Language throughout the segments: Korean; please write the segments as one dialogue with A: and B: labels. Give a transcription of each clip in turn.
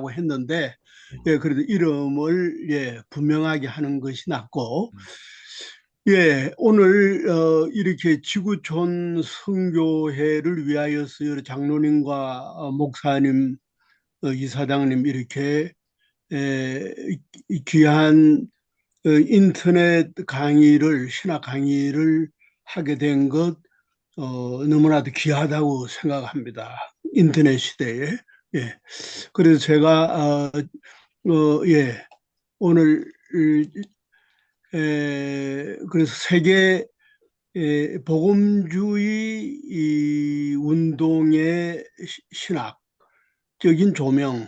A: 했는데, 예, 그래도 이름을 분명하게 하는 것이 낫고, 오늘 이렇게 지구촌 선교회를 위하여서 여러 장로님과 목사님, 이사장님 이렇게 이 귀한 인터넷 강의를 신학 강의를 하게 된 것 너무나도 귀하다고 생각합니다. 인터넷 시대에. 예. 그래서 제가 오늘 그래서 세계 복음주의 이 운동의 신학적인 조명,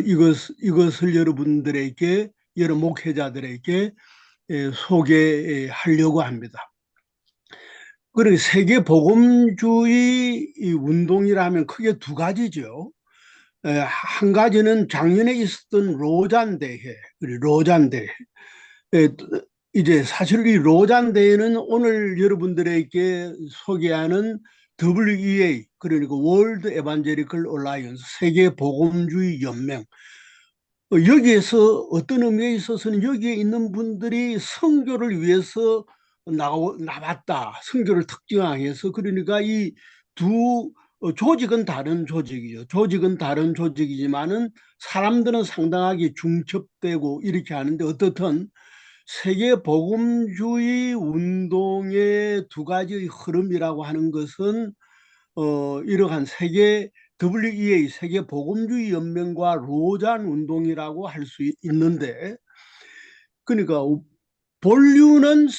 A: 이것을 여러분들에게, 여러 목회자들에게 소개하려고 합니다. 그리고 세계 복음주의 운동이라면 크게 두 가지죠. 한 가지는 작년에 있었던 로잔 대회, 로잔 대회. 이제 사실 이 로잔 대회는 오늘 여러분들에게 소개하는 WEA, 그러니까 월드 에반제리컬 얼라이언스, 세계 복음주의 연맹. 여기에서 어떤 의미에 있어서는 여기에 있는 분들이 선교를 위해서 나왔다. 선교를 특정해서. 그러니까 이 두 조직은 다른 조직이죠. 조직은 다른 조직이지만은 사람들은 상당하게 중첩되고 이렇게 하는데, 어떻든 세계 복음주의 운동의 두 가지의 흐름이라고 하는 것은 이러한 세계 WEA 세계 복음주의 연맹과 로잔 운동이라고 할 수 있는데, 그러니까 본류는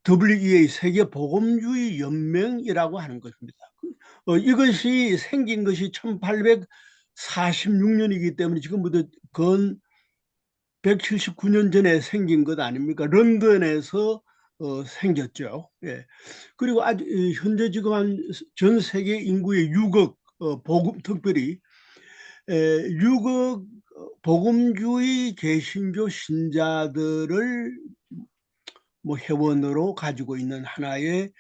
A: WEA 세계 복음주의 연맹이라고 하는 것입니다. 이것이 생긴 것이 1846년이기 때문에 지금부터 건 179년 전에 생긴 것 아닙니까? 런던에서 생겼죠. 예. 그리고 아주 현재 지금 한 전 세계 인구의 6억 복음, 특별히 6억 복음주의 개신교 신자들을 뭐 회원으로 가지고 있는 하나의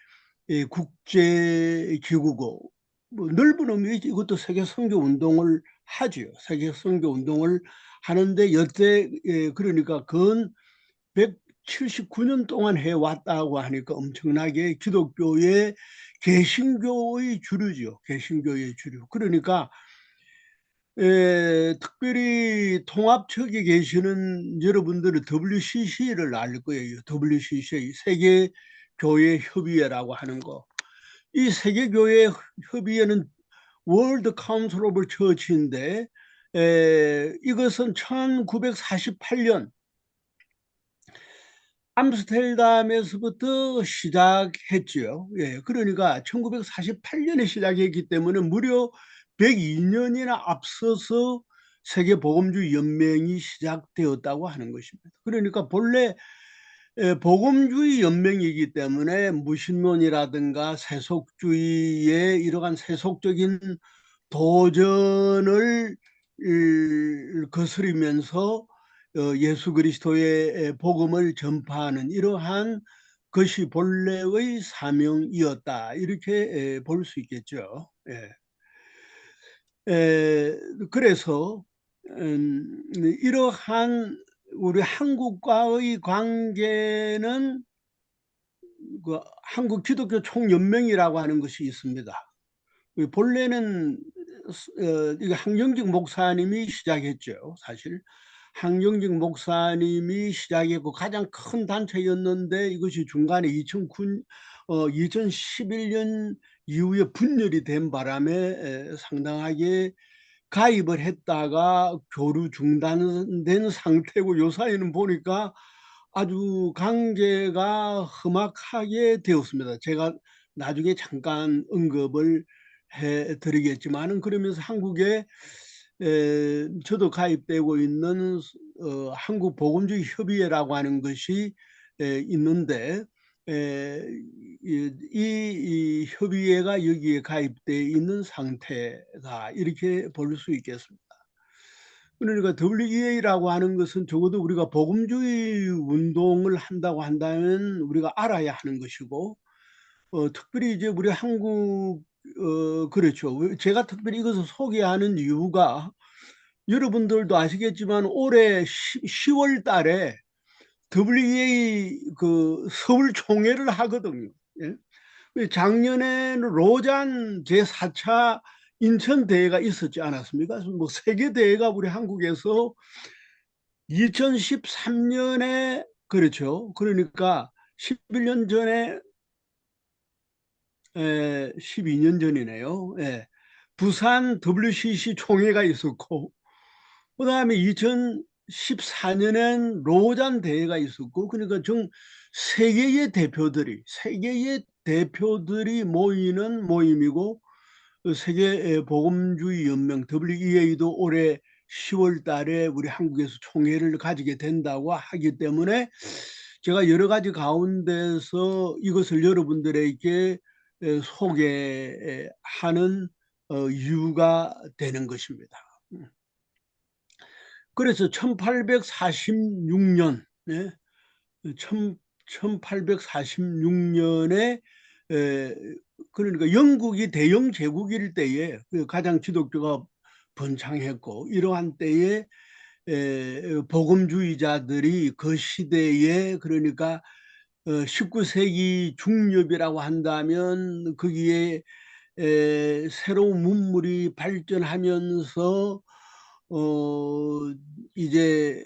A: 국제 기구고, 뭐 넓은 의미의 이것도 세계 선교 운동을 하지요. 세계 선교 운동을 하는데 여태 그러니까 근 179년 동안 해왔다고 하니까 엄청나게 기독교의 개신교의 주류죠. 개신교의 주류. 그러니까 특별히 통합측에 계시는 여러분들은 WCC를 알 거예요. WCC, 세계교회협의회라고 하는 거. 이 세계교회 협의회는 월드 카운슬 오브 처치인데, 이것은 1948년 암스테르담에서부터 시작했죠. 예, 그러니까 1948년에 시작했기 때문에 무려 102년이나 앞서서 세계복음주의 연맹이 시작되었다고 하는 것입니다. 그러니까 본래 복음주의 연맹이기 때문에 무신론이라든가 세속주의의 이러한 세속적인 도전을 거스리면서 예수 그리스도의 복음을 전파하는 이러한 것이 본래의 사명이었다. 이렇게 볼 수 있겠죠. 그래서 이러한 우리 한국과의 관계는 그 한국 기독교 총연맹이라고 하는 것이 있습니다. 본래는 항정직 목사님이 시작했죠. 사실 항정직 목사님이 시작했고 가장 큰 단체였는데, 이것이 중간에 2011년 이후에 분열이 된 바람에 상당하게 가입을 했다가 교류 중단된 상태고, 요사이는 보니까 아주 관계가 험악하게 되었습니다. 제가 나중에 잠깐 언급을 해드리겠지만은, 그러면서 한국에 저도 가입되고 있는 한국 복음주의 협의회라고 하는 것이 있는데, 이 협의회가 여기에 가입되어 있는 상태다, 이렇게 볼 수 있겠습니다. 그러니까 WEA라고 하는 것은 적어도 우리가 복음주의 운동을 한다고 한다면 우리가 알아야 하는 것이고, 특별히 이제 우리 한국 그렇죠. 제가 특별히 이것을 소개하는 이유가 여러분들도 아시겠지만 올해 10월 달에 WEA 그 서울 총회를 하거든요. 예? 작년에는 로잔 제4차 인천 대회가 있었지 않았습니까? 뭐 세계 대회가 우리 한국에서 2013년에 그렇죠. 그러니까 11년 전에 12년 전이네요. 예. 부산 WCC 총회가 있었고 그다음에 2014년엔 로잔 대회가 있었고 그러니까 세계의 대표들이 모이는 모임이고 세계 복음주의 연맹 WEA도 올해 10월 달에 우리 한국에서 총회를 가지게 된다고 하기 때문에 제가 여러 가지 가운데서 이것을 여러분들에게 소개하는 이유가 되는 것입니다. 그래서 1846년, 1846년에 그러니까 영국이 대영 제국일 때에 가장 기독교가 번창했고 이러한 때에 복음주의자들이 그 시대에 그러니까 19세기 중엽이라고 한다면 거기에 새로운 문물이 발전하면서 이제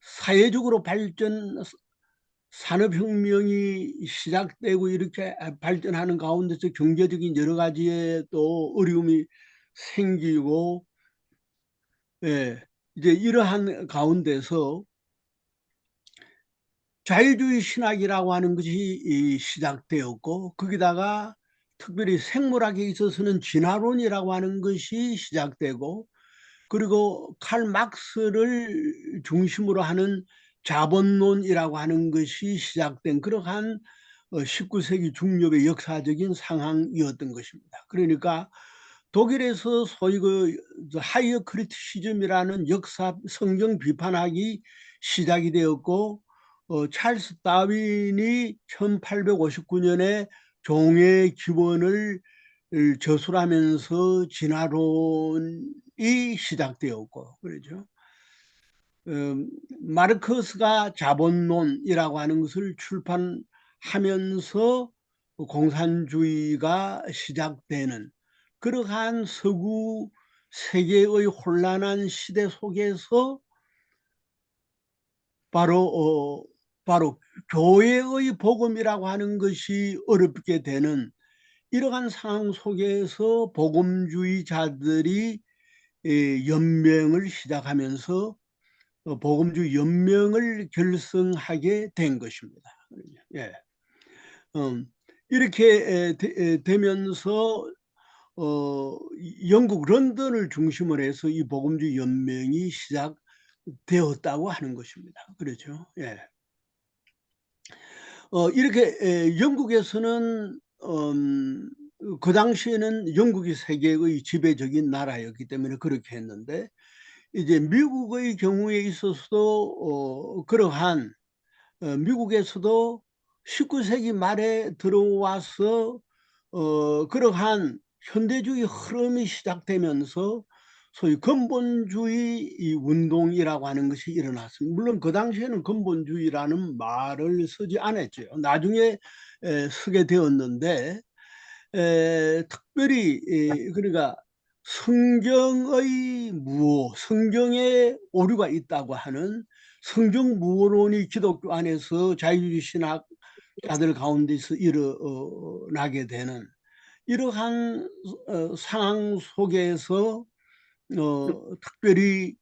A: 사회적으로 산업혁명이 시작되고 이렇게 발전하는 가운데서 경제적인 여러 가지의 또 어려움이 생기고 이제 이러한 가운데서 자유주의 신학이라고 하는 것이 시작되었고 거기다가 특별히 생물학에 있어서는 진화론이라고 하는 것이 시작되고 그리고 칼 막스를 중심으로 하는 자본론이라고 하는 것이 시작된 그러한 19세기 중엽의 역사적인 상황이었던 것입니다. 그러니까 독일에서 소위 그 하이어 크리티시즘이라는 역사 성경 비판학이 시작이 되었고 찰스 다윈이 1859년에 종의 기원을 저술하면서 진화론이 시작되었고 그렇죠. 마르크스가 자본론이라고 하는 것을 출판하면서 공산주의가 시작되는 그러한 서구 세계의 혼란한 시대 속에서 바로 교회의 복음이라고 하는 것이 어렵게 되는 이러한 상황 속에서 복음주의자들이 연맹을 시작하면서 복음주의 연맹을 결성하게 된 것입니다. 예. 이렇게 되면서 영국 런던을 중심으로 해서 이 복음주의 연맹이 시작되었다고 하는 것입니다. 그렇죠. 예. 이렇게 영국에서는 그 당시에는 영국이 세계의 지배적인 나라였기 때문에 그렇게 했는데 이제 미국의 경우에 있어서도 그러한 미국에서도 19세기 말에 들어와서 그러한 현대주의 흐름이 시작되면서 소위 근본주의 운동이라고 하는 것이 일어났습니다. 물론 그 당시에는 근본주의라는 말을 쓰지 않았죠. 나중에 쓰게 되었는데 특별히 그러니까 성경에 오류가 있다고 하는 성경무호론이 기독교 안에서 자유주의 신학자들 가운데서 일어나게 되는 이러한 상황 속에서 특별히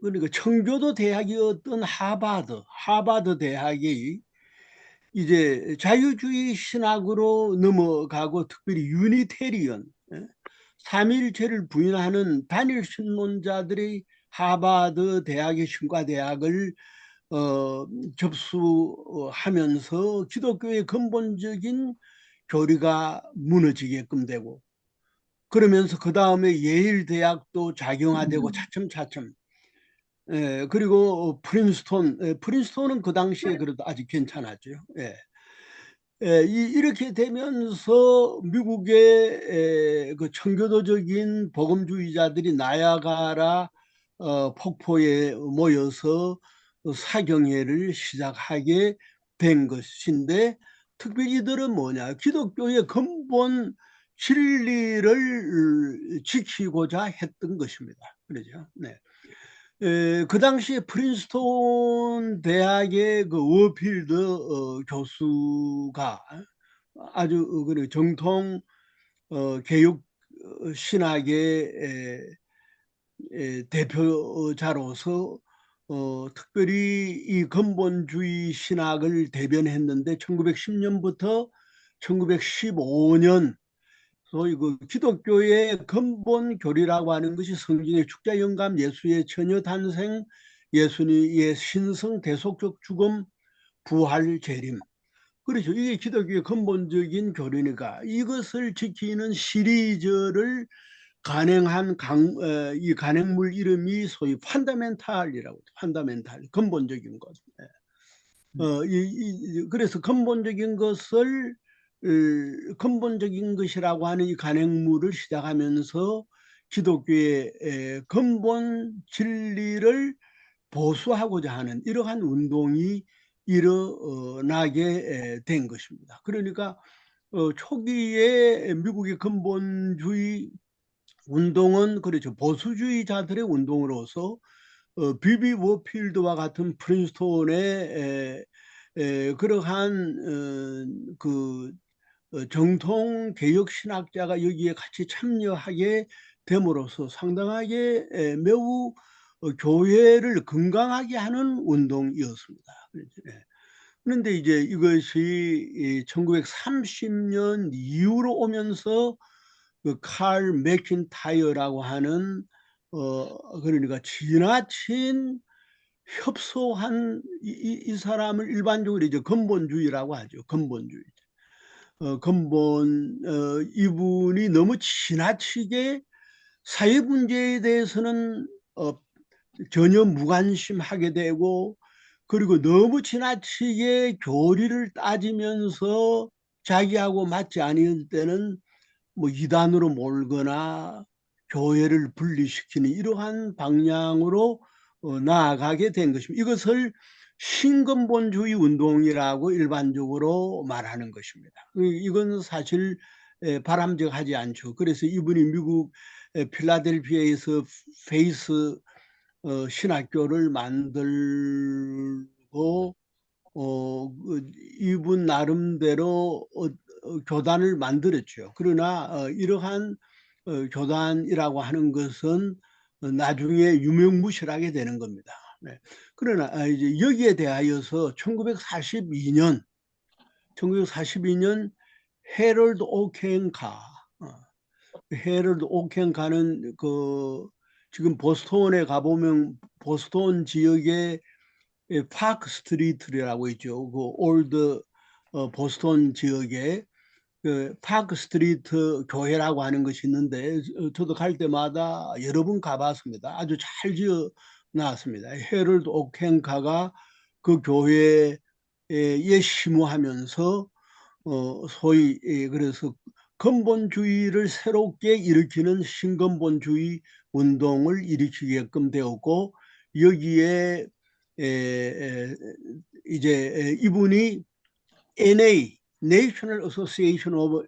A: 그러니까 청교도 대학이었던 하버드 대학이 이제 자유주의 신학으로 넘어가고 특별히 유니테리언 삼위일체를 부인하는 단일 신론자들이 하버드 대학의 신과대학을 접수하면서 기독교의 근본적인 교리가 무너지게끔 되고 그러면서 그 다음에 예일 대학도 작용화되고 차츰차츰 그리고 프린스톤은 그 당시에 그래도 아직 괜찮았죠. 이렇게 되면서 미국의 그 청교도적인 복음주의자들이 나야가라 폭포에 모여서 사경회를 시작하게 된 것인데, 특별히 이들은 뭐냐, 기독교의 근본 진리를 지키고자 했던 것입니다. 그러죠. 네. 그 당시에 프린스톤 대학의 그 워필드 교수가 아주 정통 개혁 신학의 대표자로서 특별히 이 근본주의 신학을 대변했는데, 1910년부터 1915년 소위 그 기독교의 근본 교리라고 하는 것이 성경의 축자 영감, 예수의 처녀 탄생, 예수님의 신성, 대속적 죽음, 부활, 재림. 그렇죠. 이게 기독교의 근본적인 교리니까 이것을 지키는 시리즈를 간행한 이 간행물 이름이 소위 판다멘탈이라고, 판다멘탈, 근본적인 것. 그래서 근본적인 것을 근본적인 것이라고 하는 이 간행물을 시작하면서 기독교의 근본 진리를 보수하고자 하는 이러한 운동이 일어나게 된 것입니다. 그러니까 초기에 미국의 근본주의 운동은 그렇죠. 보수주의자들의 운동으로서 비비 워필드와 같은 프린스톤의 그러한 그 정통 개혁 신학자가 여기에 같이 참여하게 됨으로써 상당하게 매우 교회를 건강하게 하는 운동이었습니다. 그런데 이제 이것이 1930년 이후로 오면서 그 칼 맥킨타이어라고 하는 그러니까 지나친 협소한 이 사람을 일반적으로 이제 근본주의라고 하죠. 근본주의. 이분이 너무 지나치게 사회 문제에 대해서는 전혀 무관심하게 되고, 그리고 너무 지나치게 교리를 따지면서 자기하고 맞지 않을 때는 뭐 이단으로 몰거나 교회를 분리시키는 이러한 방향으로 나아가게 된 것입니다. 이것을 신근본주의 운동이라고 일반적으로 말하는 것입니다. 이건 사실 바람직하지 않죠. 그래서 이분이 미국 필라델피아에서 페이스 신학교를 만들고 이분 나름대로 교단을 만들었죠. 그러나 이러한 교단이라고 하는 것은 나중에 유명무실하게 되는 겁니다. 네. 그러나 이제 여기에 대하여서 1942년 헤럴드 오켄가, 헤럴드 오켄가는 그 지금 보스턴에 가보면 보스턴 지역에 파크 스트리트라고 있죠. 그 올드 보스턴 지역에 그 파크 스트리트 교회라고 하는 것이 있는데, 저도 갈 때마다 여러 번 가봤습니다. 아주 잘 지어 놨습니다. 헤럴드 오켄카가 그 교회에 심우하면서 소위 그래서 근본주의를 새롭게 일으키는 신근본주의 운동을 일으키게끔 되었고, 여기에 이제 이분이 NA, National Association of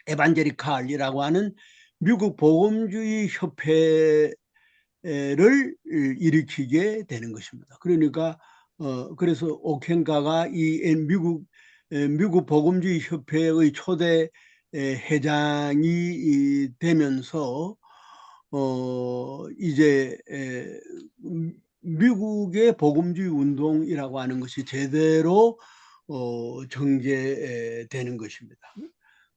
A: Evangelical이라고 하는 미국 복음주의 협회를 일으키게 되는 것입니다. 그러니까 그래서 오켄가가 이 미국 복음주의 협회의 초대 회장이 되면서 이제 미국의 복음주의 운동이라고 하는 것이 제대로 전개되는 것입니다.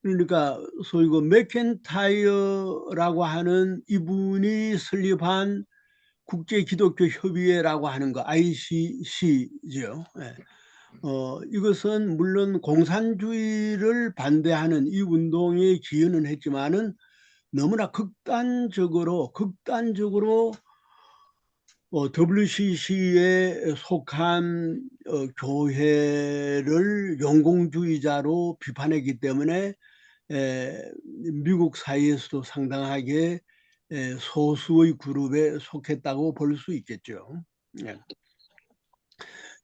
A: 그러니까 소위 그 맥켄타이어라고 하는 이분이 설립한 국제기독교협의회라고 하는 거, ICC죠. 이것은 물론 공산주의를 반대하는 이 운동에 기여는 했지만은 너무나 극단적으로 WCC에 속한 교회를 영공주의자로 비판했기 때문에 미국 사회에서도 상당하게 소수의 그룹에 속했다고 볼 수 있겠죠. 예.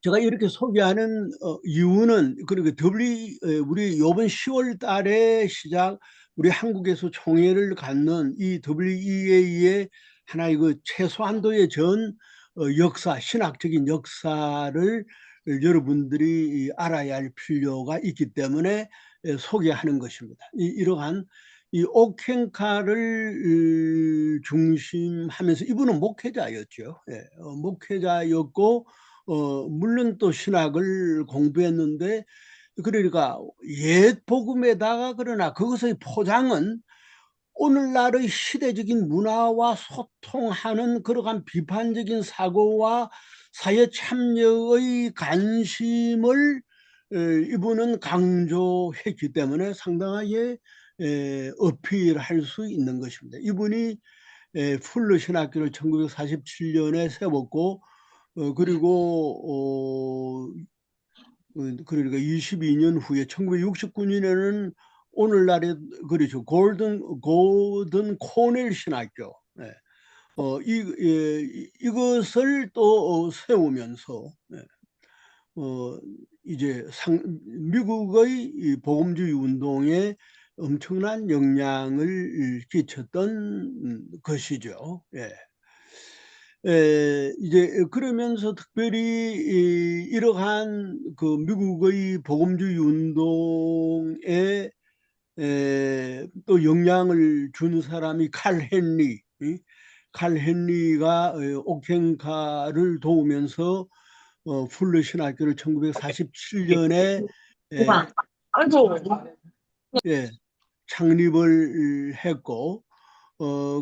A: 제가 이렇게 소개하는 이유는 그러니까 우리 이번 10월 달에 우리 한국에서 총회를 갖는 이 WEA의 하나의 그 최소한도의 전 역사, 신학적인 역사를 여러분들이 알아야 할 필요가 있기 때문에 소개하는 것입니다. 이러한 이 옥행카를 중심하면서 이분은 목회자였죠. 목회자였고 물론 또 신학을 공부했는데 그러니까 옛 복음에다가 그러나 그것의 포장은 오늘날의 시대적인 문화와 소통하는 그러한 비판적인 사고와 사회 참여의 관심을 이분은 강조했기 때문에 상당하게 어필할 수 있는 것입니다. 이분이 풀러 신학교를 1947년에 세웠고 그리고 그러니까 22년 후에 1969년에는 오늘날에 그렇죠. 고든 코넬 신학교 이것을 또 세우면서 이제 미국의 복음주의 운동에 엄청난 영향을 끼쳤던 것이죠. 이제 그러면서 특별히 이러한 그 미국의 복음주의 운동에 또 영향을 준 사람이 칼 헨리가 옥행카를 도우면서 풀러 신학교를 1947년에
B: 아이고.
A: 창립을 했고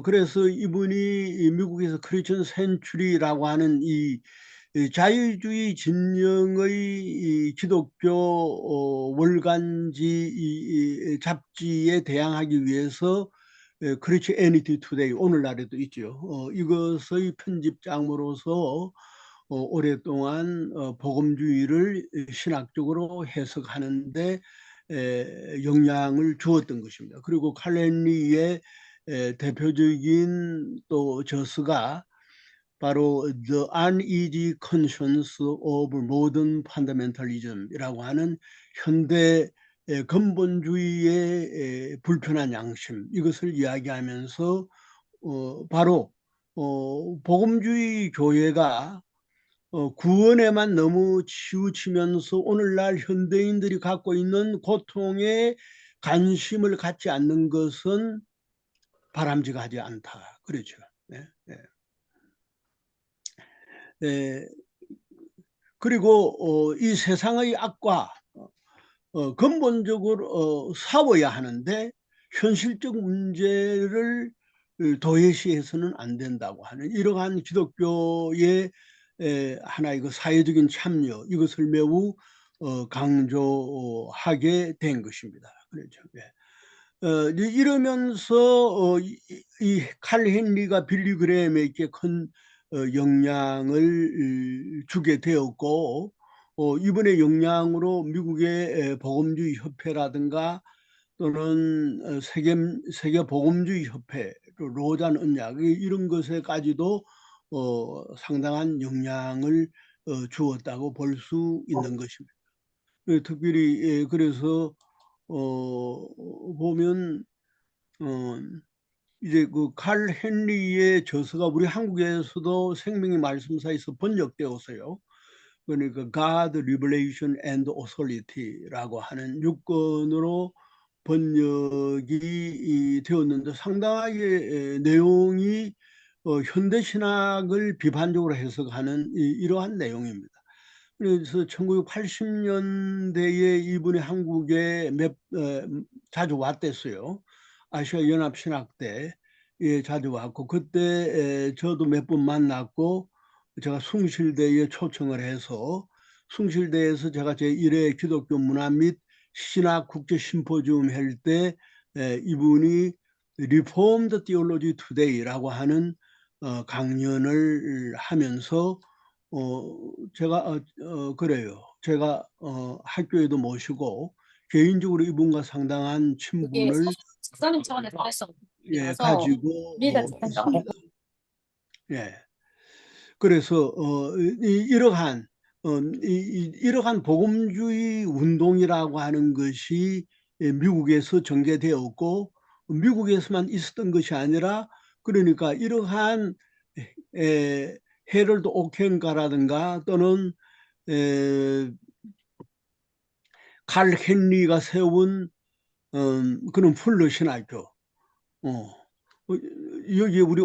A: 그래서 이분이 미국에서 크리스천 센츄리라고 하는 이 자유주의 진영의 기독교 월간지 잡지에 대항하기 위해서 크리스티애니티 투데이 오늘날에도 있죠. 이것의 편집장으로서 오랫동안 복음주의를 신학적으로 해석하는데 영향을 주었던 것입니다. 그리고 칼렌리의 대표적인 또 저서가 바로 The Uneasy Conscience of Modern Fundamentalism이라고 하는 현대 근본주의의 불편한 양심 이것을 이야기하면서 바로 복음주의 교회가 구원에만 너무 치우치면서 오늘날 현대인들이 갖고 있는 고통에 관심을 갖지 않는 것은 바람직하지 않다. 그렇죠. 그리고 이 세상의 악과 근본적으로 싸워야 하는데 현실적 문제를 도외시해서는 안 된다고 하는 이러한 기독교의 하나의 그 사회적인 참여 이것을 매우 강조하게 된 것입니다. 그렇죠. 이러면서 이 칼 헨리가 빌리 그레햄에게 큰 영향을 주게 되었고 이번에 영향으로 미국의 복음주의 협회라든가 또는 세계 복음주의 협회 로잔 언약 이런 것에까지도 상당한 영향을 주었다고 볼 수 있는 것입니다. 특별히 그래서 보면 이제 그 칼 헨리의 저서가 우리 한국에서도 생명의 말씀사에서 번역되었어요. 그러니까 God, Revelation and Authority라고 하는 6권으로 번역이 되었는데 상당하게 내용이 현대신학을 비판적으로 해석하는 이러한 내용입니다. 그래서 1980년대에 이분이 한국에 자주 왔댔어요. 아시아 연합신학 때 자주 왔고 그때 저도 몇 번 만났고 제가 숭실대에 초청을 해서 숭실대에서 제가 제1회 기독교 문화 및 신학 국제 심포지움 할 때 이분이 Reformed Theology Today라고 하는 강연을 하면서 제가 그래요. 제가 학교에도 모시고 개인적으로 이분과 상당한
B: 그게
A: 친분을
B: 석사님 차원에서 할수 없는
A: 예,
B: 일이라서
A: 가지고
B: 우리가 생각하고
A: 있습니다. 예. 그래서 이러한 이러한 복음주의 운동이라고 하는 것이 미국에서 전개되었고 미국에서만 있었던 것이 아니라 그러니까 이러한 헤럴드 오켄가라든가 또는 에, 칼 헨리가 세운 그런 풀러 신학교 여기 우리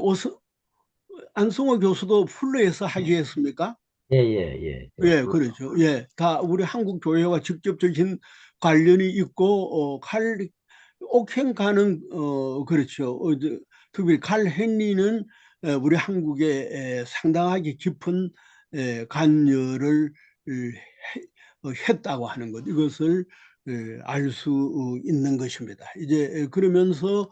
A: 안성호 교수도 풀러에서 하게 했습니까?
C: 예, 예, 예.
A: 예, 그렇죠. 예, 다 우리 한국 교회와 직접적인 관련이 있고, 옥행가는, 그렇죠. 특히 칼 헨리는 우리 한국에 상당하게 깊은 관여를 했다고 하는 것, 이것을 알 수 있는 것입니다. 이제 그러면서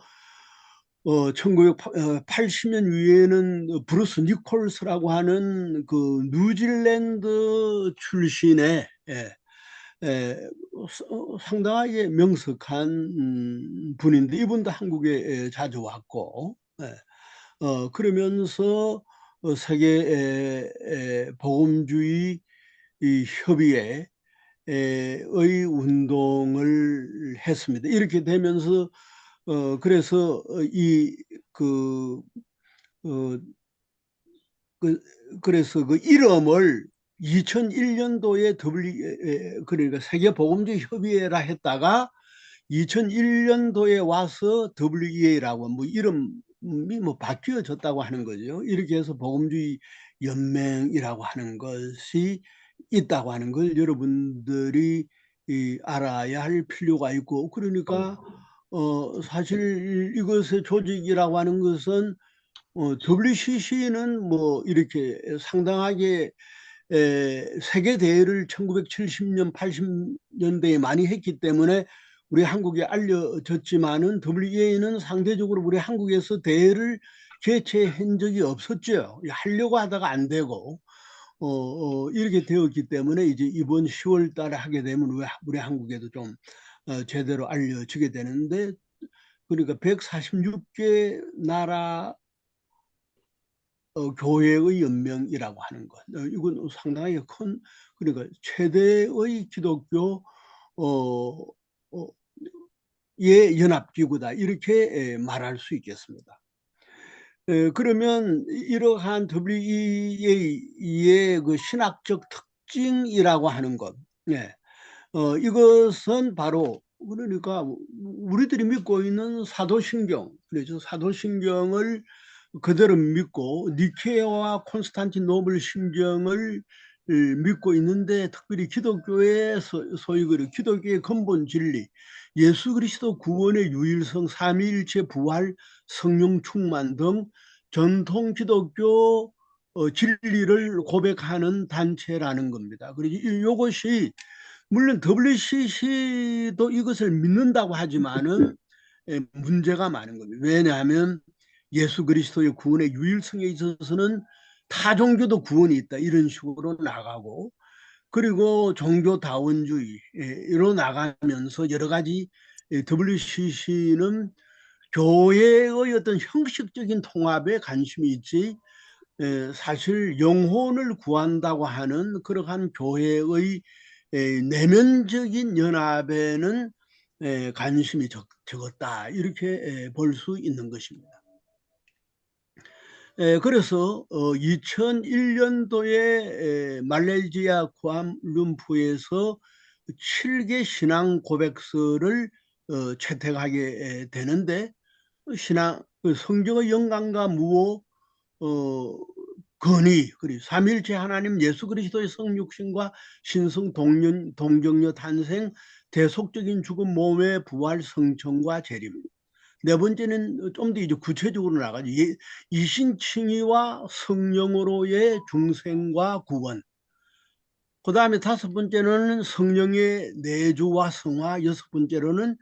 A: 1980년 위에는 브루스 니콜스라고 하는 그 뉴질랜드 출신의 상당하게 명석한 분인데 이분도 한국에 자주 왔고 그러면서 세계 복음주의 이 협의회 의 운동을 했습니다. 이렇게 되면서 그래서 그래서 그 이름을 2001년도에 그러니까 세계보건주의 협의회라 했다가 2001년도에 와서 WEA라고 뭐 이름이 뭐 바뀌어졌다고 하는 거죠. 이렇게 해서 보건주의 연맹이라고 하는 것이 있다고 하는 걸 여러분들이 알아야 할 필요가 있고 그러니까 사실 이것의 조직이라고 하는 것은 WCC는 뭐 이렇게 상당하게 세계 대회를 1970년, 80년대에 많이 했기 때문에 우리 한국에 알려졌지만은 WEA는 상대적으로 우리 한국에서 대회를 개최한 적이 없었죠. 하려고 하다가 안 되고 이렇게 되었기 때문에 이제 이번 10월 달에 하게 되면 우리 한국에도 좀 제대로 알려지게 되는데 그러니까 146개 나라 교회의 연맹이라고 하는 것. 이건 상당히 큰 그러니까 최대의 기독교 예 연합기구다 이렇게 말할 수 있겠습니다. 그러면 이러한 WEA의 그 신학적 특징이라고 하는 것, 이것은 바로 그러니까 우리들이 믿고 있는 사도신경, 그래서 사도신경을 그대로 믿고 니케아와 콘스탄티노블 신경을 믿고 있는데 특별히 기독교의 소위 기독교의 근본 진리, 예수 그리스도 구원의 유일성, 삼위일체 부활, 성령 충만 등 전통 기독교 진리를 고백하는 단체라는 겁니다. 그래서 이것이 물론 WCC도 이것을 믿는다고 하지만은 문제가 많은 겁니다. 왜냐하면 예수 그리스도의 구원의 유일성에 있어서는 타 종교도 구원이 있다 이런 식으로 나가고 그리고 종교다원주의로 나가면서 여러 가지 WCC는 교회의 어떤 형식적인 통합에 관심이 있지 사실 영혼을 구한다고 하는 그러한 교회의 내면적인 연합에는 관심이 적었다 이렇게 볼 수 있는 것입니다. 그래서 2001년도에 말레이시아 쿠알룸푸르에서 7개 신앙 고백서를 채택하게 되는데 성경의 영광과 무호 건의 그리고 삼일체 하나님 예수 그리스도의 성육신과 신성 동정녀 탄생 대속적인 죽음 몸의 부활 성천과 재림 네 번째는 좀 더 이제 구체적으로 나가죠. 이신칭의와 성령으로의 중생과 구원. 그 다음에 다섯 번째는 성령의 내주와 성화. 여섯 번째로는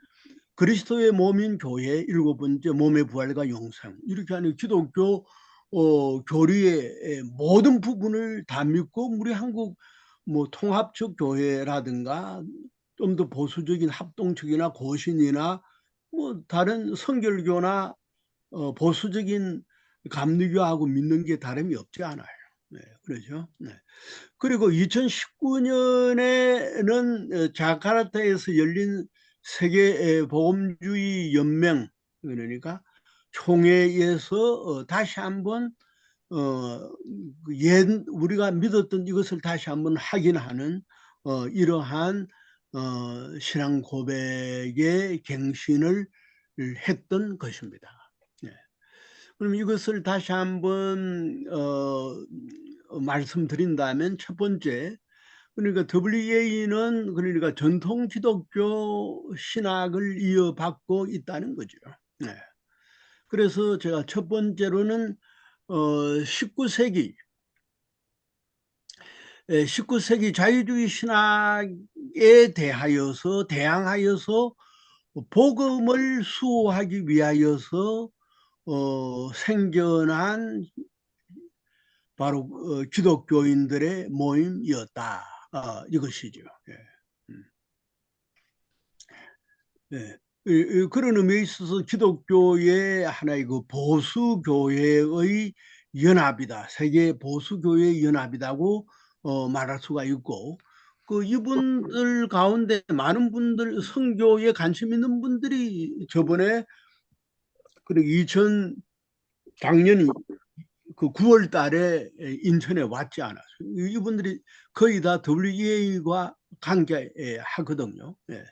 A: 그리스도의 몸인 교회. 일곱 번째 몸의 부활과 영생. 이렇게 하는 기독교 교리의 모든 부분을 다 믿고 우리 한국 뭐 통합적 교회라든가 좀 더 보수적인 합동측이나 고신이나 뭐 다른 성결교나 보수적인 감리교하고 믿는 게 다름이 없지 않아요. 네, 그렇죠. 네. 그리고 2019년에는 자카르타에서 열린 세계 복음주의 연맹, 그러니까 총회에서 다시 한번 우리가 믿었던 이것을 다시 한번 확인하는 이러한 신앙 고백의 갱신을 했던 것입니다. 네. 그럼 이것을 다시 한번 말씀드린다면, 첫 번째, 그러니까 WEA는 그러니까 전통 기독교 신학을 이어받고 있다는 거죠. 네. 그래서 제가 첫 번째로는 19세기 19세기 자유주의 신학에 대항하여서 복음을 수호하기 위하여서 생겨난 바로 기독교인들의 모임이었다. 이것이죠. 예. 예. 그런 의미에 있어서 기독교의 하나의 그 보수교회의 연합이다. 세계 보수교회의 연합이라고 말할 수가 있고, 그 이분들 가운데 많은 분들, 선교에 관심 있는 분들이 저번에 그 작년이 그 9월 달에 인천에 왔지 않았어요. 이분들이 거의 다 WEA과 관계하거든요. 예.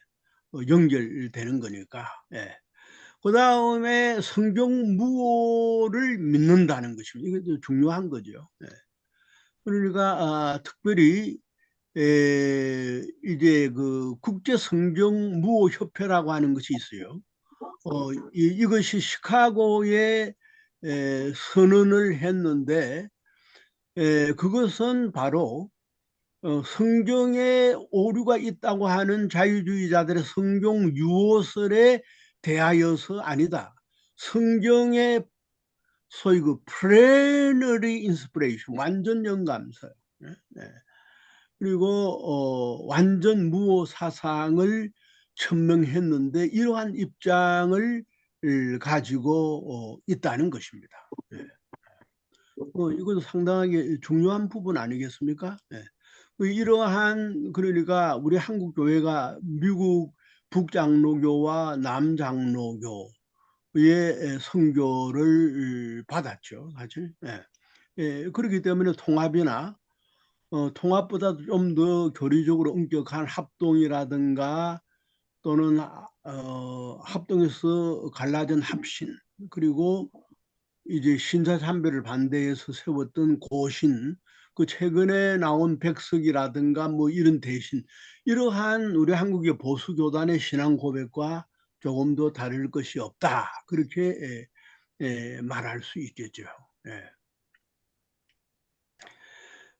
A: 연결되는 거니까. 예. 그 다음에 성경 무오를 믿는다는 것입니다. 이게 중요한 거죠. 예. 그러니까 특별히 이제 그 국제 성경 무오 협회라고 하는 것이 있어요. 이것이 시카고에 선언을 했는데, 그것은 바로 성경에 오류가 있다고 하는 자유주의자들의 성경 유호설에 대하여서 아니다. 성경의 소위 그 plenary inspiration, 완전 영감서, 네. 그리고 완전 무호 사상을 천명했는데 이러한 입장을 가지고 있다는 것입니다. 네. 이것도 상당하게 중요한 부분 아니겠습니까? 네. 이러한, 그러니까 우리 한국 교회가 미국 북장로교와 남장로교의 선교를 받았죠, 사실. 그렇기 때문에 통합이나 통합보다 좀 더 교리적으로 엄격한 합동이라든가 또는 합동에서 갈라진 합신, 그리고 이제 신사참배를 반대해서 세웠던 고신, 그 최근에 나온 백석이라든가 뭐 이런 대신, 이러한 우리 한국의 보수 교단의 신앙 고백과 조금 더 다를 것이 없다, 그렇게 말할 수 있겠죠. 예.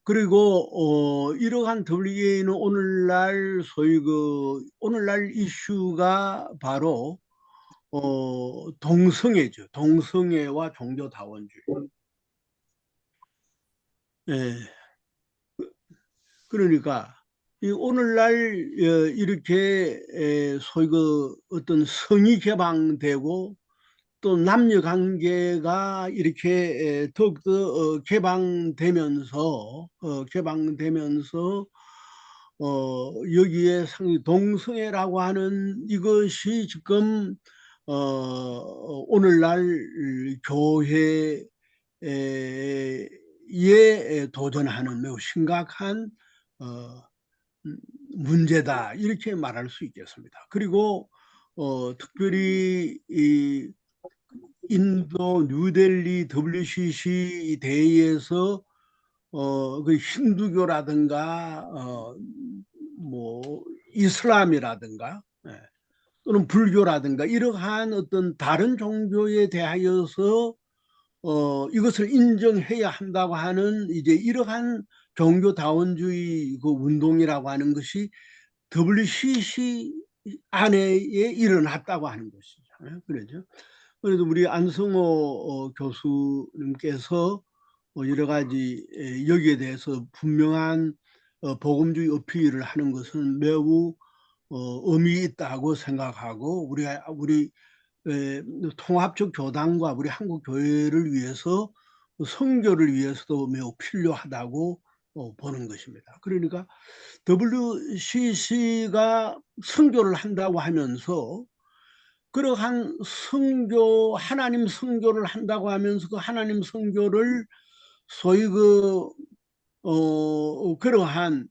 A: 그리고 이러한 WEA는 오늘날 소위 그 오늘날 이슈가 바로 동성애죠. 동성애와 종교다원주의. 예. 그러니까 이 오늘날 이렇게 소위 그 어떤 성이 개방되고 또 남녀 관계가 이렇게 더욱더 개방되면서 여기에 상당히 동성애라고 하는 이것이 지금 오늘날 교회에 도전하는 매우 심각한 문제다, 이렇게 말할 수 있겠습니다. 그리고 특별히 이 인도 뉴델리 WCC 대회에서 그 힌두교라든가 뭐 이슬람이라든가 또는 불교라든가 이러한 어떤 다른 종교에 대하여서 이것을 인정해야 한다고 하는 이제 이러한 종교다원주의 그 운동이라고 하는 것이 WCC 안에 일어났다고 하는 것이죠. 그렇죠. 그래도 우리 안승호 교수님께서 여러 가지 여기에 대해서 분명한 복음주의 어필을 하는 것은 매우 의미 있다고 생각하고 우리 통합적 교단과 우리 한국 교회를 위해서 선교를 위해서도 매우 필요하다고 보는 것입니다. 그러니까 WCC가 선교를 한다고 하면서 그러한 선교, 하나님 선교를 한다고 하면서 그 하나님 선교를 소위 그러한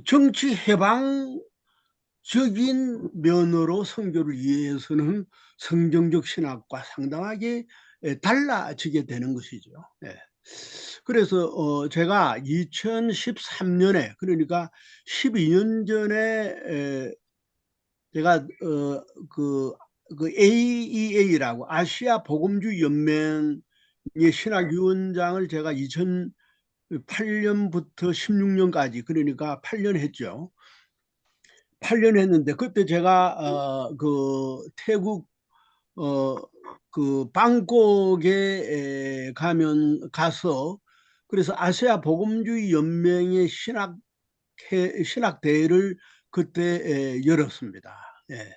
A: 정치 해방적인 면으로 선교를 위해서는 성경적 신학과 상당하게 달라지게 되는 것이죠. 예. 그래서 제가 2013년에 그러니까 12년 전에 제가 그 AEA라고 아시아 복음주 연맹의 신학위원장을 제가 2008년부터 16년까지 그러니까 8년 했죠. 8년 했는데 그때 제가 그 태국 그 방콕에 가서 그래서 아시아 복음주의 연맹의 신학 대회를 그때 열었습니다. 예.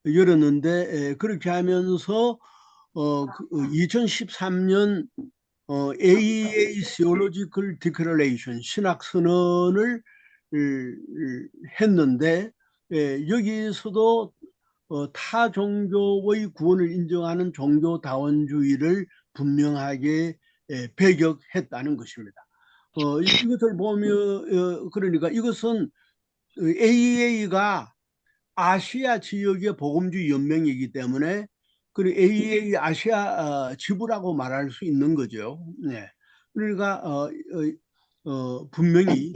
A: 열었는데 그렇게 하면서 2013년 AEA Theological Declaration 신학 선언을 했는데 여기서도 타 종교의 구원을 인정하는 종교다원주의를 분명하게 배격했다는 것입니다. 이것을 보면 그러니까 이것은 AEA가 아시아 지역의 복음주의 연맹이기 때문에 그 AEA 아시아 지부라고 말할 수 있는 거죠. 네. 그러니까 분명히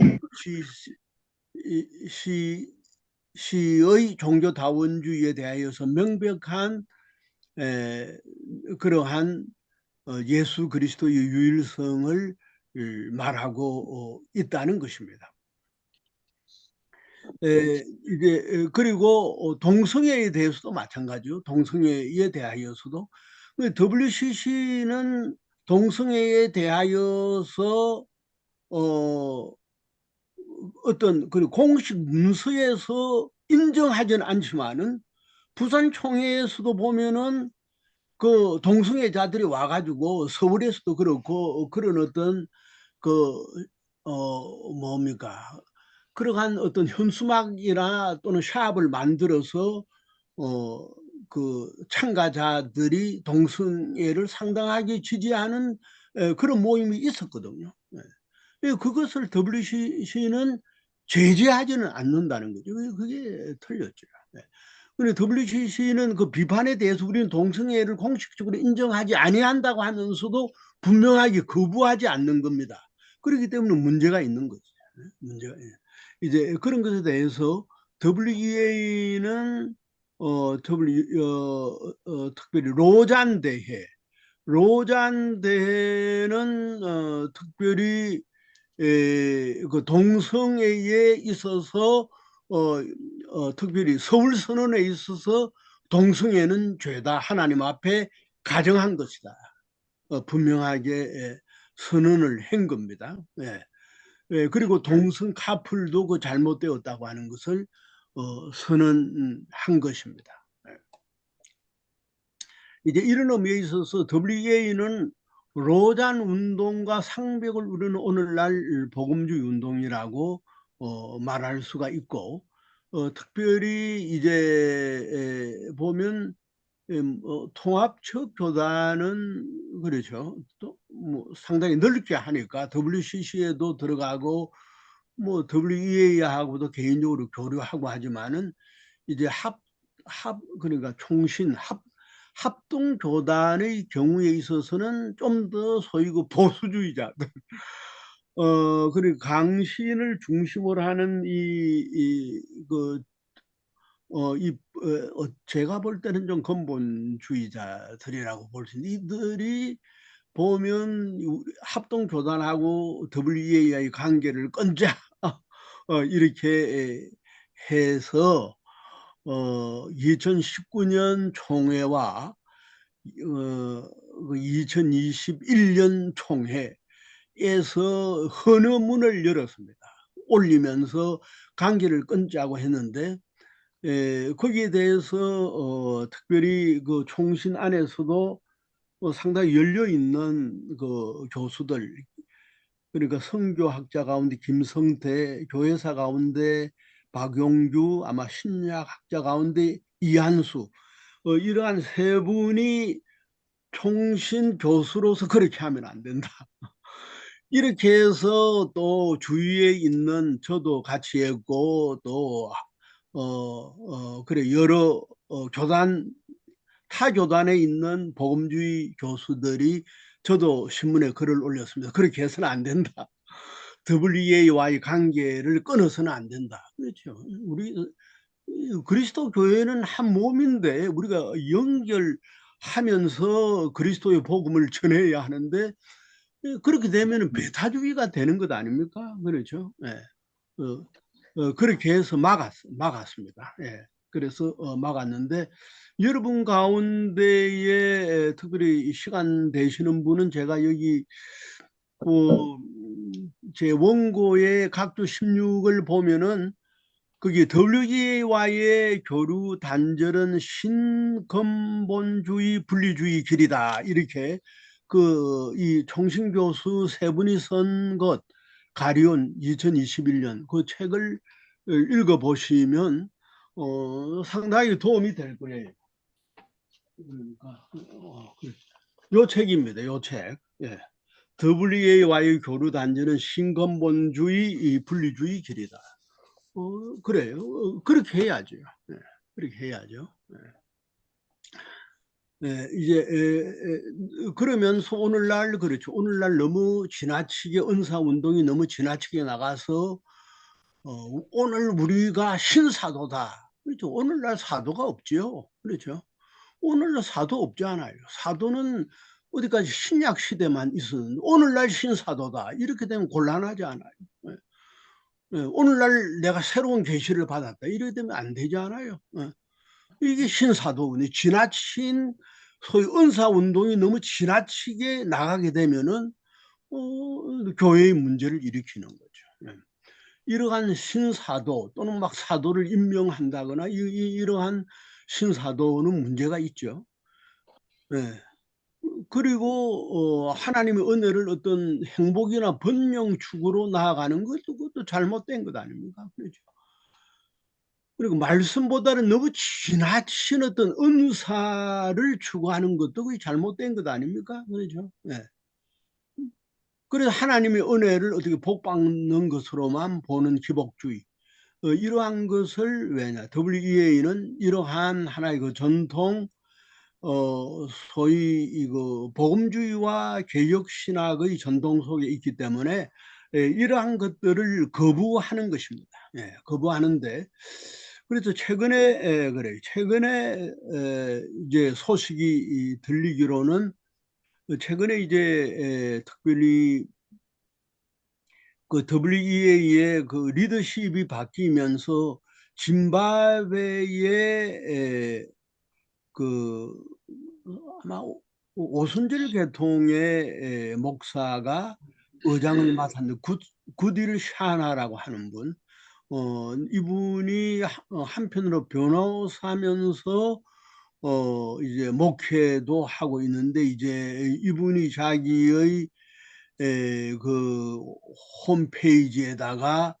A: 시의 종교다원주의에 대하여서 명백한 그러한 예수 그리스도의 유일성을 말하고 있다는 것입니다. 이제 그리고 동성애에 대해서도 마찬가지요. 동성애에 대하여서도 WCC는 동성애에 대하여서 어떤 그 공식 문서에서 인정하지는 않지만은 부산 총회에서도 보면은 그 동성애자들이 와가지고 서울에서도 그렇고 그런 어떤 그 뭡니까 그러한 어떤 현수막이나 또는 샵을 만들어서 그 참가자들이 동성애를 상당하게 지지하는 그런 모임이 있었거든요. 그것을 WCC는 제재하지는 않는다는 거죠. 그게 틀렸죠. 그런데 WCC는 그 비판에 대해서 우리는 동성애를 공식적으로 인정하지 아니한다고 하면서도 분명하게 거부하지 않는 겁니다. 그렇기 때문에 문제가 있는 거죠. 문제가. 이제 그런 것에 대해서 WEA는 특별히 로잔 대회는 특별히 그 동성애에 있어서 특별히 서울 선언에 있어서 동성애는 죄다 하나님 앞에 가정한 것이다. 분명하게 선언을 한 겁니다. 그리고 동성 카풀도 그 잘못되었다고 하는 것을 선언한 것입니다. 이제 이런 의미에 있어서 WEA는 로잔 운동과 상벽을 이루는 오늘날 복음주의 운동이라고 말할 수가 있고 특별히 이제 보면 통합적 교단은 그렇죠. 또 뭐 상당히 넓게 하니까 WCC에도 들어가고 뭐 WEA하고도 개인적으로 교류하고 하지만은 이제 그러니까 합동 교단의 경우에 있어서는 좀 더 소위 그 보수주의자들 그리고 강신을 중심으로 하는 제가 볼 때는 좀 근본주의자들이라고 볼 수 있는데 이들이 보면 합동 교단하고 WEA의 관계를 끊자 이렇게 해서 2019년 총회와 2021년 총회에서 헌어문을 열었습니다. 올리면서 관계를 끊자고 했는데 거기에 대해서 특별히 그 총신 안에서도 상당히 열려 있는 그 교수들, 그러니까 선교학자 가운데 김성태, 교회사 가운데 박용규, 아마 신약학자 가운데 이한수, 이러한 세 분이 총신 교수로서 그렇게 하면 안 된다. 이렇게 해서 또 주위에 있는 저도 같이 했고 또 그래 여러 교단 타 교단에 있는 복음주의 교수들이 저도 신문에 글을 올렸습니다. 그렇게 해서는 안 된다. WEA와의 관계를 끊어서는 안 된다. 그렇죠. 우리 그리스도 교회는 한 몸인데 우리가 연결하면서 그리스도의 복음을 전해야 하는데 그렇게 되면 배타주의가 되는 것 아닙니까? 그렇죠. 예. 그렇게 해서 막았습니다. 예. 그래서 막았는데 여러분 가운데에 특별히 시간 되시는 분은 제가 여기 제 원고의 각주 16을 보면은 거기 WEA와의 교류 단절은 신근본주의 분리주의 길이다 이렇게 이 총신교수 세 분이 쓴 것 가리온 2021년 그 책을 읽어 보시면 상당히 도움이 될 거예요. 그러니까 요 책입니다. 요 책. 예. WEA와의 교류 단절은 신근본주의 분리주의 길이다. 그래요. 그렇게 해야죠. 네, 그렇게 해야죠. 네. 네, 이제 그러면서 오늘날 그렇죠. 오늘날 너무 지나치게 은사운동이 너무 지나치게 나가서 오늘 우리가 신사도다. 그렇죠. 오늘날 사도가 없지요. 그렇죠. 오늘날 사도 없지 않아요. 사도는 어디까지 신약 시대만 있었는데 오늘날 신사도다. 이렇게 되면 곤란하지 않아요. 네. 오늘날 내가 새로운 계시를 받았다. 이렇게 되면 안 되지 않아요. 이게 신사도군요. 지나친 소위 은사운동이 너무 지나치게 나가게 되면은 교회의 문제를 일으키는 거죠. 이러한 신사도 또는 막 사도를 임명한다거나 이러한 신사도는 문제가 있죠. 그리고 하나님의 은혜를 어떤 행복이나 번영 축으로 나아가는 것도 그것도 잘못된 것 아닙니까? 그렇죠. 그리고 말씀보다는 너무 지나친 어떤 은사를 추구하는 것도 그게 잘못된 것 아닙니까? 그렇죠. 네. 그래서 하나님의 은혜를 어떻게 복받는 것으로만 보는 기복주의, 이러한 것을 왜냐? WEA는 이러한 하나의 그 전통, 소위 이거 복음주의와 개혁신학의 전통 속에 있기 때문에 이러한 것들을 거부하는 것입니다. 예, 거부하는데 그래서 최근에 그래 최근에 이제 소식이 들리기로는 최근에 이제 특별히 그 WEA의 그 리더십이 바뀌면서 짐바브웨의 그 아마 오순절 계통의 목사가 의장을 맡았는데 구딜 샤나라고 하는 분, 이분이 한편으로 변호사면서 이제 목회도 하고 있는데 이제 이분이 자기의 그 홈페이지에다가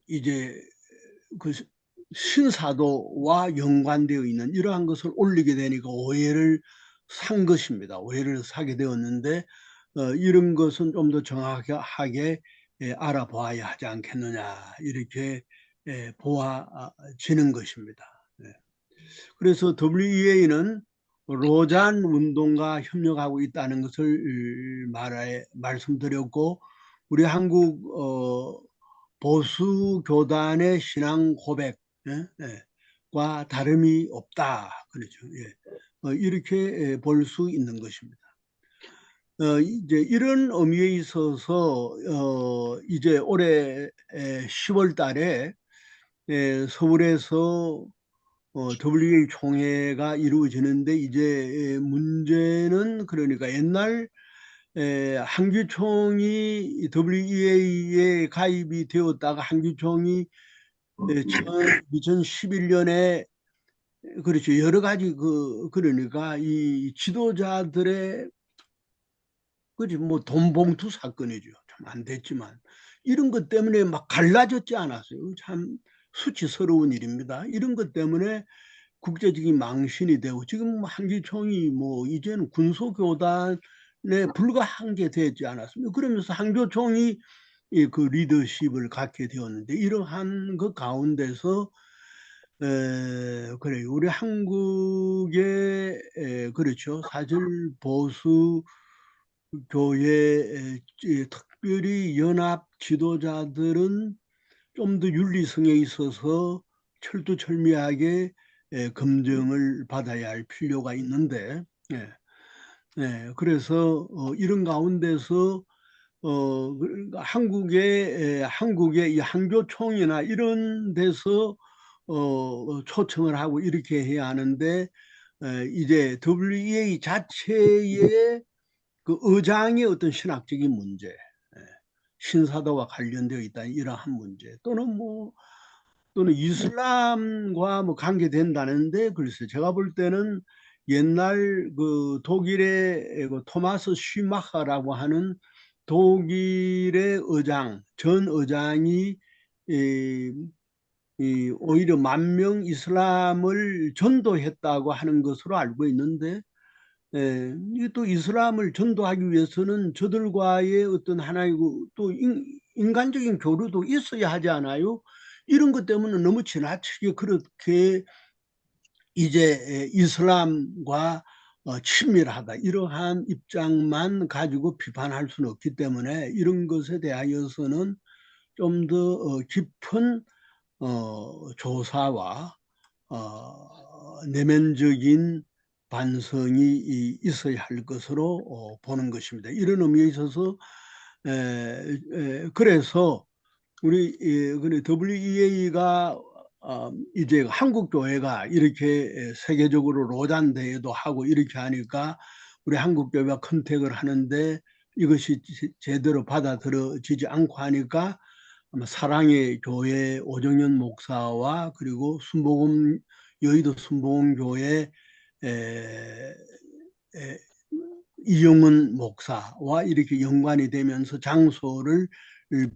A: 이제 그 신사도와 연관되어 있는 이러한 것을 올리게 되니까 오해를 산 것입니다. 오해를 사게 되었는데 이런 것은 좀 더 정확하게 알아보아야 하지 않겠느냐 이렇게 보아지는 것입니다. 그래서 WEA는 로잔 운동과 협력하고 있다는 것을 말씀드렸고 우리 한국 보수 교단의 신앙 고백과 다름이 없다. 그렇죠. 예. 이렇게 볼 수 있는 것입니다. 이제 이런 의미에 있어서 이제 올해 10월 달에 서울에서 WA 총회가 이루어지는데 이제 문제는 그러니까 옛날 한규총이 WEA에 가입이 되었다가 한규총이 2011년에 그렇죠. 여러 가지 그러니까 이 지도자들의 그지 뭐 돈봉투 사건이죠. 참 안 됐지만 이런 것 때문에 막 갈라졌지 않았어요. 참 수치스러운 일입니다. 이런 것 때문에 국제적인 망신이 되고 지금 한기총이 뭐 이제는 군소교단에 불과한 게 되지 않았습니까? 그러면서 한교총이 그 리더십을 갖게 되었는데 이러한 그 가운데서 그래 우리 한국의 그렇죠 사실 보수 교회 특별히 연합 지도자들은 좀 더 윤리성에 있어서 철두철미하게 검증을 받아야 할 필요가 있는데 그래서 이런 가운데서 그러니까 한국의 이 한교총이나 이런 데서 초청을 하고 이렇게 해야 하는데 이제 WEA 자체의 그 의장의 어떤 신학적인 문제, 신사도와 관련되어 있다 이러한 문제 또는 이슬람과 뭐 관계된다는데 글쎄 제가 볼 때는 옛날 그 독일의 그 토마스 쉬마하라고 하는 독일의 의장 전 의장이 오히려 만명 이슬람을 전도했다고 하는 것으로 알고 있는데 이게 또 이슬람을 전도하기 위해서는 저들과의 어떤 하나의 또 인간적인 교류도 있어야 하지 않아요? 이런 것 때문에 너무 지나치게 그렇게 이제 이슬람과 친밀하다 이러한 입장만 가지고 비판할 수는 없기 때문에 이런 것에 대하여서는 좀 더 깊은 조사와 내면적인 반성이 있어야 할 것으로 보는 것입니다. 이런 의미에 있어서 그래서 우리 WEA가 이제 한국 교회가 이렇게 세계적으로 로잔 대회도 하고 이렇게 하니까 우리 한국 교회가 컨택을 하는데 이것이 제대로 받아들여지지 않고 하니까 아마 사랑의 교회 오정현 목사와 그리고 순복음 여의도 순복음 교회 이영은 목사와 이렇게 연관이 되면서 장소를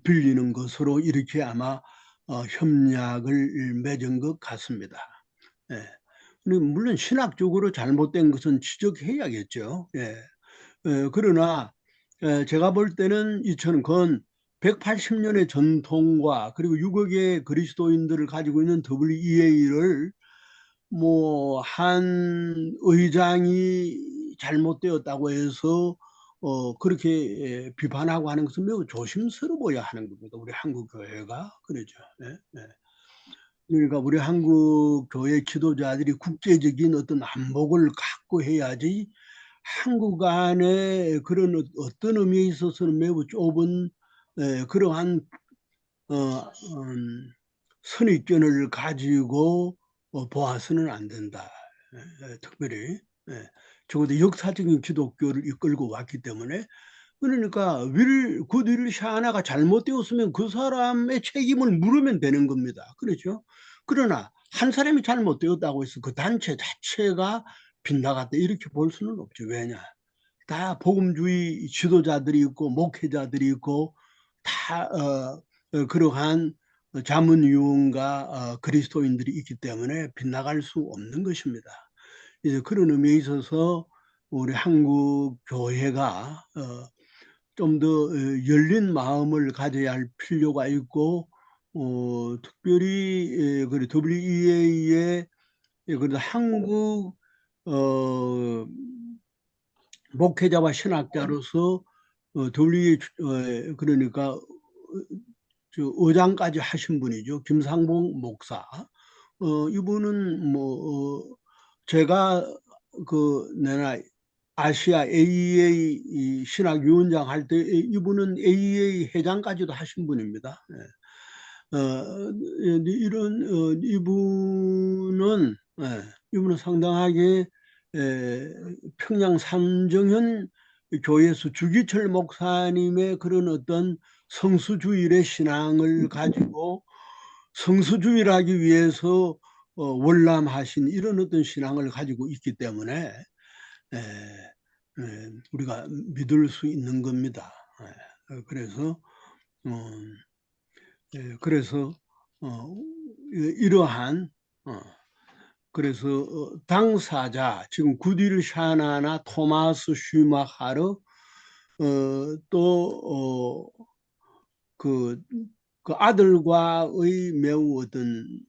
A: 빌리는 것으로 이렇게 아마 협약을 맺은 것 같습니다. 물론 신학적으로 잘못된 것은 지적해야겠죠. 그러나 제가 볼 때는 이처럼 건 180년의 전통과 그리고 6억의 그리스도인들을 가지고 있는 WEA를 뭐 한 의장이 잘못되었다고 해서 그렇게 비판하고 하는 것은 매우 조심스러워야 하는 겁니다. 우리 한국 교회가 그러죠. 그러니까 우리 한국 교회 지도자들이 국제적인 어떤 안목을 갖고 해야지 한국 안에 그런 어떤 의미에 있어서는 매우 좁은 그러한 선입견을 가지고 보아서는 안 된다. 특별히 적어도 역사적인 기독교를 이끌고 왔기 때문에 그러니까 윌 샤나가 잘못되었으면 그 사람의 책임을 물으면 되는 겁니다. 그렇죠? 그러나 한 사람이 잘못되었다고 해서 그 단체 자체가 빗나갔다 이렇게 볼 수는 없죠. 왜냐? 다 복음주의 지도자들이 있고 목회자들이 있고 다 그러한 자문위원과 그리스도인들이 있기 때문에 빗나갈 수 없는 것입니다. 이제 그런 의미에 있어서 우리 한국 교회가 좀 더 열린 마음을 가져야 할 필요가 있고 특별히 그 WEA의 그래도 한국 목회자와 신학자로서 WEA 그러니까 의장까지 하신 분이죠. 김상봉 목사. 이분은 제가 내나 아시아 AEA 신학위원장 할 때 이분은 AEA 회장까지도 하신 분입니다. 이분은 이분은 상당하게 평양 삼정현 교회에서 주기철 목사님의 그런 어떤 성수주일의 신앙을 가지고 성수주의를 하기 위해서 월남하신 이런 어떤 신앙을 가지고 있기 때문에 우리가 믿을 수 있는 겁니다. 그래서 이러한 그래서 당사자 지금 구딜 샤나나 토마스 슈마하르 그 아들과의 매우 어떤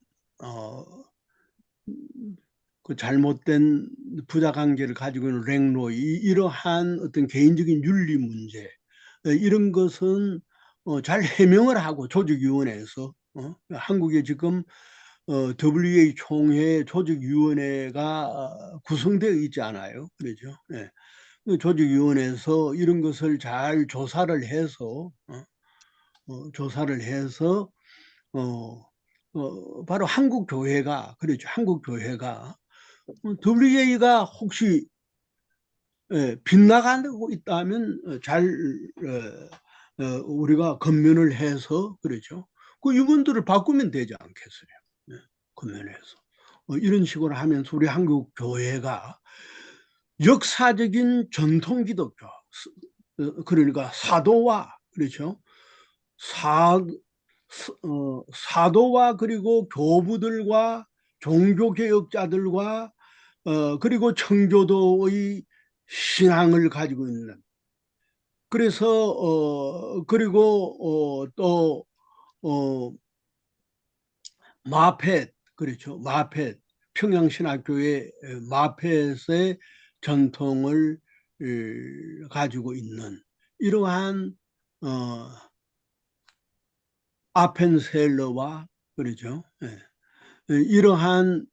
A: 그 잘못된 부자 관계를 가지고 있는 랭로이 이러한 어떤 개인적인 윤리 문제 이런 것은 잘 해명을 하고 조직위원회에서 한국에 지금 WA 총회 조직위원회가 구성되어 있지 않아요. 그렇죠? 네. 조직위원회에서 이런 것을 잘 조사를 해서 바로 한국 교회가 그렇죠. 한국 교회가 WA가 혹시 빗나가고 있다면 잘 우리가 건면을 해서 그렇죠. 그 이분들을 바꾸면 되지 않겠어요? 네, 건면해서 이런 식으로 하면서 우리 한국 교회가 역사적인 전통 기독교 그러니까 사도와 그렇죠. 사도와 그리고 교부들과 종교개혁자들과 그리고 청교도의 신앙을 가지고 있는 그래서 그리고 또 마펫 그렇죠. 마펫 평양신학교의 마펫의 전통을 가지고 있는 이러한 아펜셀러와 그렇죠. 이러한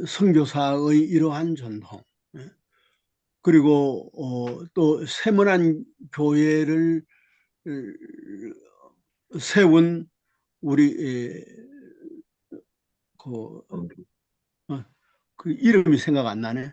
A: 선교사의 이러한 전통 그리고 또 세문안 교회를 세운 우리 그 이름이 생각 안 나네.